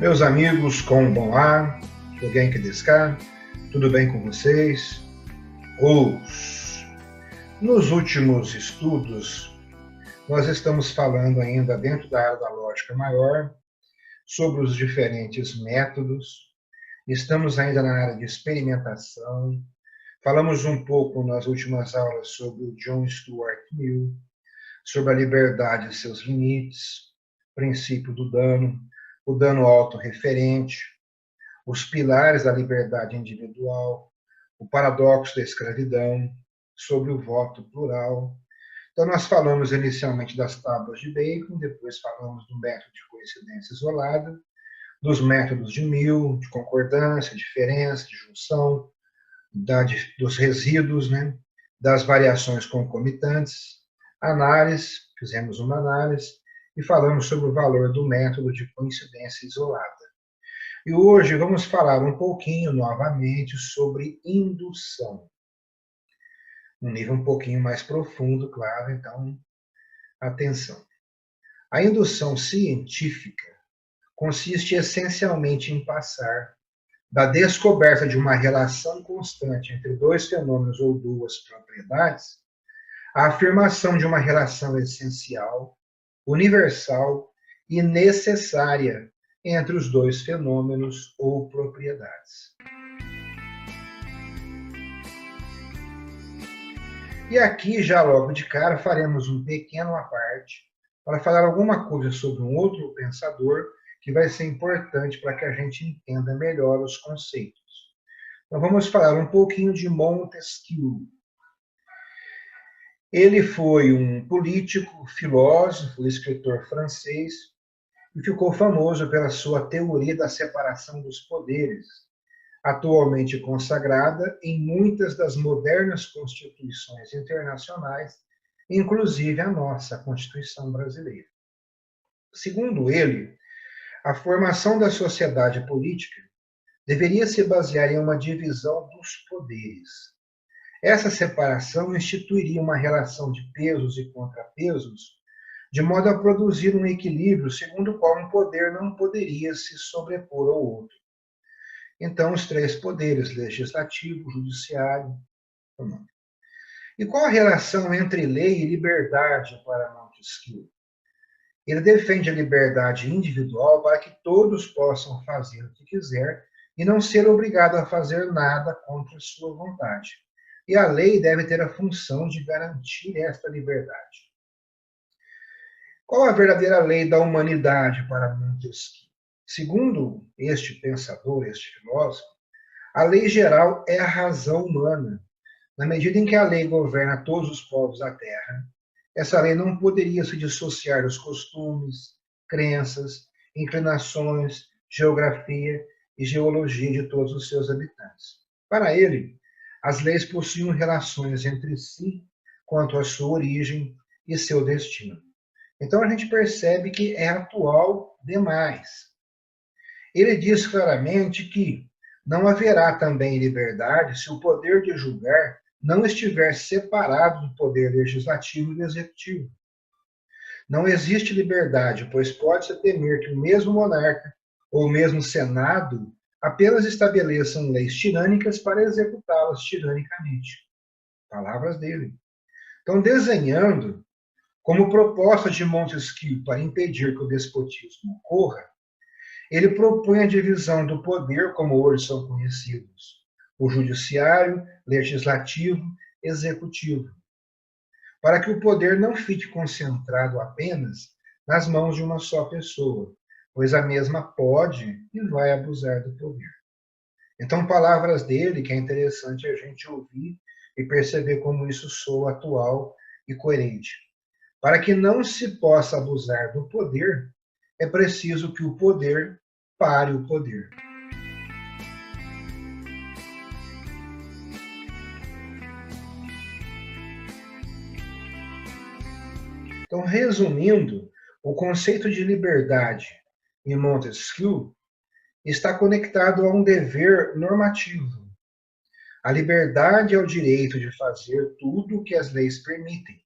Meus amigos, como ar, alguém que descar, tudo bem com vocês? Nos últimos estudos, nós estamos falando ainda dentro da área da lógica maior sobre os diferentes métodos, estamos ainda na área de experimentação, falamos um pouco nas últimas aulas sobre o John Stuart Mill, sobre a liberdade e seus limites, princípio do dano, o dano autorreferente, os pilares da liberdade individual, o paradoxo da escravidão, sobre o voto plural. Então, nós falamos inicialmente das tábuas de Bacon, depois falamos do método de coincidência isolada, dos métodos de Mill, de concordância, diferença, de junção, dos resíduos, né? Das variações concomitantes, análise, fizemos uma análise, e falamos sobre o valor do método de coincidência isolada. E hoje vamos falar um pouquinho novamente sobre indução. Um nível um pouquinho mais profundo, claro, então, atenção. A indução científica consiste essencialmente em passar da descoberta de uma relação constante entre dois fenômenos ou duas propriedades à afirmação de uma relação essencial, universal e necessária entre os dois fenômenos ou propriedades. E aqui, já logo de cara, faremos um pequeno à parte para falar alguma coisa sobre um outro pensador que vai ser importante para que a gente entenda melhor os conceitos. Então, vamos falar um pouquinho de Montesquieu. Ele foi um político, filósofo, escritor francês e ficou famoso pela sua teoria da separação dos poderes, atualmente consagrada em muitas das modernas constituições internacionais, inclusive a nossa Constituição brasileira. Segundo ele, a formação da sociedade política deveria se basear em uma divisão dos poderes. Essa separação instituiria uma relação de pesos e contrapesos, de modo a produzir um equilíbrio segundo o qual um poder não poderia se sobrepor ao outro. Então, os três poderes, legislativo, judiciário, econômico. E qual a relação entre lei e liberdade para Montesquieu? Ele defende a liberdade individual para que todos possam fazer o que quiser e não ser obrigado a fazer nada contra sua vontade. E a lei deve ter a função de garantir esta liberdade. Qual a verdadeira lei da humanidade para Montesquieu? Segundo este pensador, este filósofo, a lei geral é a razão humana. Na medida em que a lei governa todos os povos da Terra, essa lei não poderia se dissociar dos costumes, crenças, inclinações, geografia e geologia de todos os seus habitantes. Para ele, as leis possuem relações entre si quanto à sua origem e seu destino. Então a gente percebe que é atual demais. Ele diz claramente que não haverá também liberdade se o poder de julgar não estiver separado do poder legislativo e do executivo. Não existe liberdade, pois pode-se temer que o mesmo monarca ou o mesmo Senado apenas estabeleçam leis tirânicas para executá-las tiranicamente. Palavras dele. Então, desenhando como proposta de Montesquieu para impedir que o despotismo ocorra, ele propõe a divisão do poder, como hoje são conhecidos, o judiciário, legislativo, executivo, para que o poder não fique concentrado apenas nas mãos de uma só pessoa, pois a mesma pode e vai abusar do poder. Então, palavras dele que é interessante a gente ouvir e perceber como isso soa atual e coerente. Para que não se possa abusar do poder, é preciso que o poder pare o poder. Então, resumindo, o conceito de liberdade em Montesquieu está conectado a um dever normativo. A liberdade é o direito de fazer tudo o que as leis permitem.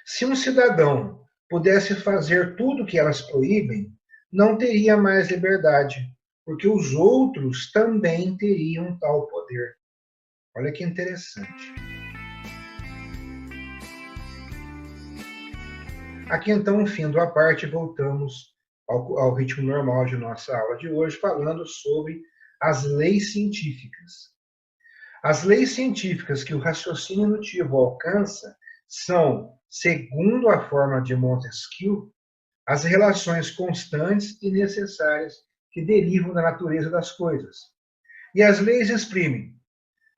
Se um cidadão pudesse fazer tudo o que elas proíbem, não teria mais liberdade, porque os outros também teriam tal poder. Olha que interessante. Aqui então, fim à parte, voltamos ao ritmo normal de nossa aula de hoje, falando sobre as leis científicas. As leis científicas que o raciocínio indutivo alcança são, segundo a forma de Montesquieu, as relações constantes e necessárias que derivam da natureza das coisas. E as leis exprimem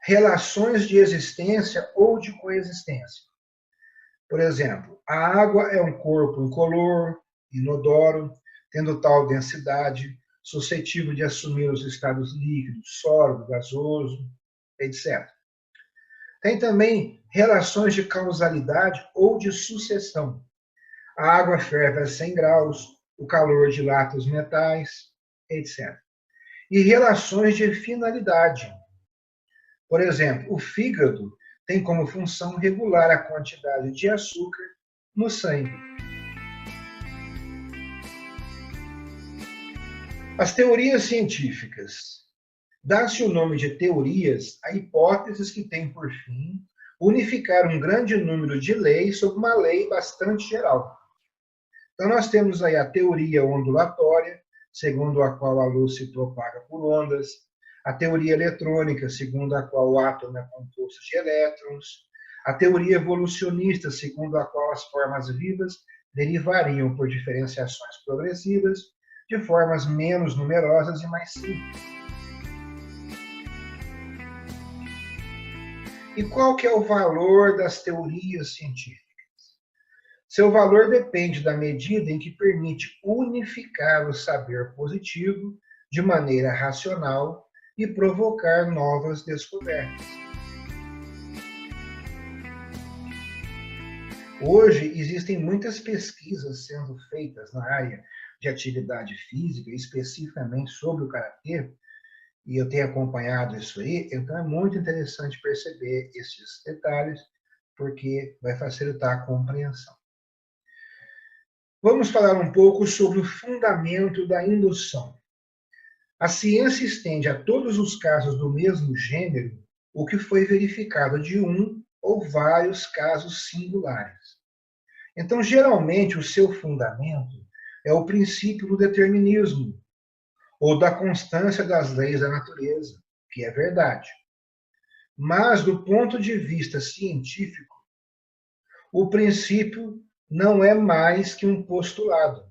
relações de existência ou de coexistência. Por exemplo, a água é um corpo incolor, inodoro, tendo tal densidade, suscetível de assumir os estados líquidos, sólido, gasoso, etc. Tem também relações de causalidade ou de sucessão. A água ferve a 100 graus, o calor dilata os metais, etc. E relações de finalidade. Por exemplo, o fígado tem como função regular a quantidade de açúcar no sangue. As teorias científicas. Dá-se o nome de teorias a hipóteses que têm por fim unificar um grande número de leis sob uma lei bastante geral. Então, nós temos aí a teoria ondulatória, segundo a qual a luz se propaga por ondas, a teoria eletrônica, segundo a qual o átomo é composto de elétrons, a teoria evolucionista, segundo a qual as formas vivas derivariam por diferenciações progressivas de formas menos numerosas e mais simples. E qual que é o valor das teorias científicas? Seu valor depende da medida em que permite unificar o saber positivo de maneira racional e provocar novas descobertas. Hoje, existem muitas pesquisas sendo feitas na área de atividade física, especificamente sobre o karatê, e eu tenho acompanhado isso aí, então é muito interessante perceber esses detalhes, porque vai facilitar a compreensão. Vamos falar um pouco sobre o fundamento da indução. A ciência estende a todos os casos do mesmo gênero o que foi verificado de um ou vários casos singulares. Então, geralmente, o seu fundamento é o princípio do determinismo, ou da constância das leis da natureza, que é verdade. Mas, do ponto de vista científico, o princípio não é mais que um postulado.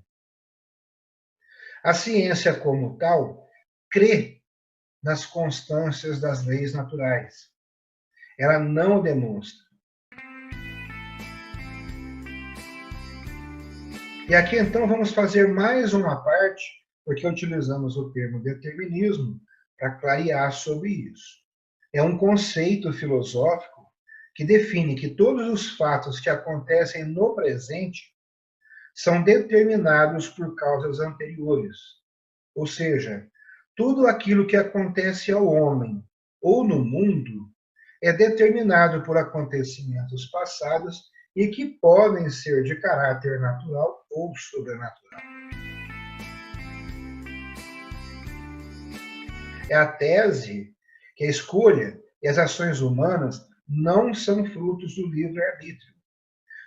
A ciência, como tal, crê nas constâncias das leis naturais. Ela não demonstra. E aqui, então, vamos fazer mais uma parte, porque utilizamos o termo determinismo para clarear sobre isso. É um conceito filosófico que define que todos os fatos que acontecem no presente são determinados por causas anteriores. Ou seja, tudo aquilo que acontece ao homem ou no mundo é determinado por acontecimentos passados e que podem ser de caráter natural ou sobrenatural. É a tese que a escolha e as ações humanas não são frutos do livre-arbítrio.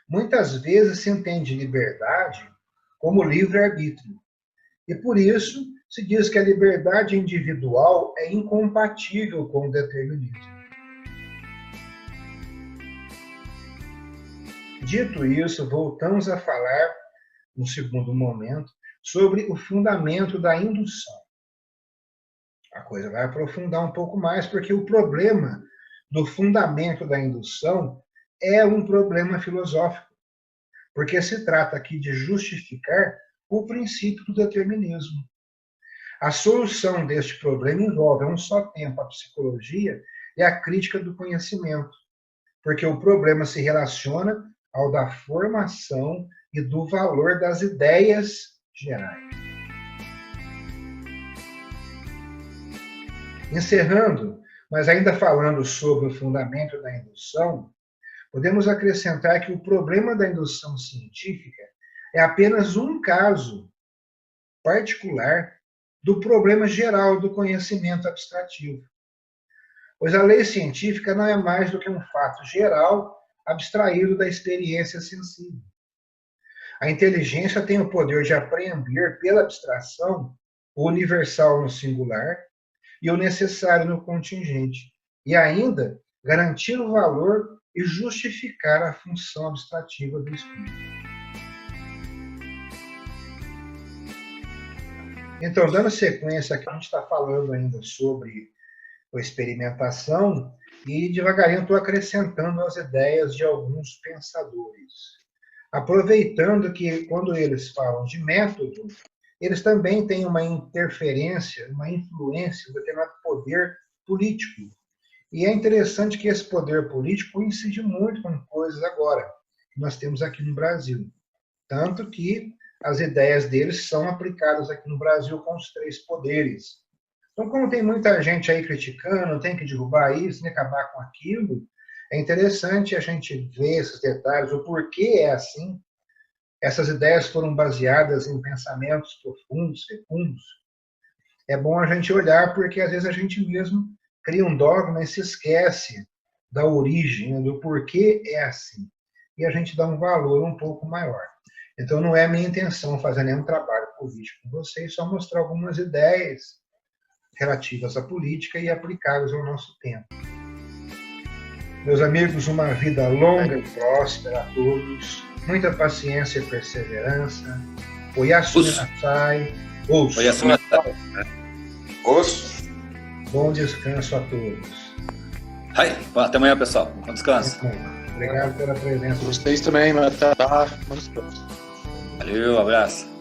Muitas vezes se entende liberdade como livre-arbítrio. E por isso se diz que a liberdade individual é incompatível com o determinismo. Dito isso, voltamos a falar, no segundo momento, sobre o fundamento da indução. A coisa vai aprofundar um pouco mais, porque o problema do fundamento da indução é um problema filosófico, porque se trata aqui de justificar o princípio do determinismo. A solução deste problema envolve, a um só tempo, a psicologia e a crítica do conhecimento, porque o problema se relaciona ao da formação e do valor das ideias gerais. Encerrando, mas ainda falando sobre o fundamento da indução, podemos acrescentar que o problema da indução científica é apenas um caso particular do problema geral do conhecimento abstrativo. Pois a lei científica não é mais do que um fato geral abstraído da experiência sensível. A inteligência tem o poder de apreender pela abstração o universal no singular e o necessário no contingente, e ainda garantir o valor e justificar a função abstrativa do espírito. Então, dando sequência aqui, a gente está falando ainda sobre a experimentação e devagarinho estou acrescentando as ideias de alguns pensadores, aproveitando que quando eles falam de método, eles também têm uma interferência, uma influência, um determinado poder político. E é interessante que esse poder político incide muito com coisas agora que nós temos aqui no Brasil. Tanto que as ideias deles são aplicadas aqui no Brasil com os 3 poderes. Então, como tem muita gente aí criticando, tem que derrubar isso, tem que acabar com aquilo, é interessante a gente ver esses detalhes, o porquê é assim. Essas ideias foram baseadas em pensamentos profundos, fecundos. É bom a gente olhar, porque às vezes a gente mesmo cria um dogma e se esquece da origem, do porquê é assim. E a gente dá um valor um pouco maior. Então, não é minha intenção fazer nenhum trabalho político com vocês, só mostrar algumas ideias relativas à política e aplicáveis ao nosso tempo. Meus amigos, uma vida longa e próspera a todos, muita paciência e perseverança. Oyasumi Nasai. Oyasumi Nasai. Bom descanso a todos. Até amanhã, pessoal. Bom descanso. Obrigado pela presença. Vocês também, Matar. Valeu, abraço.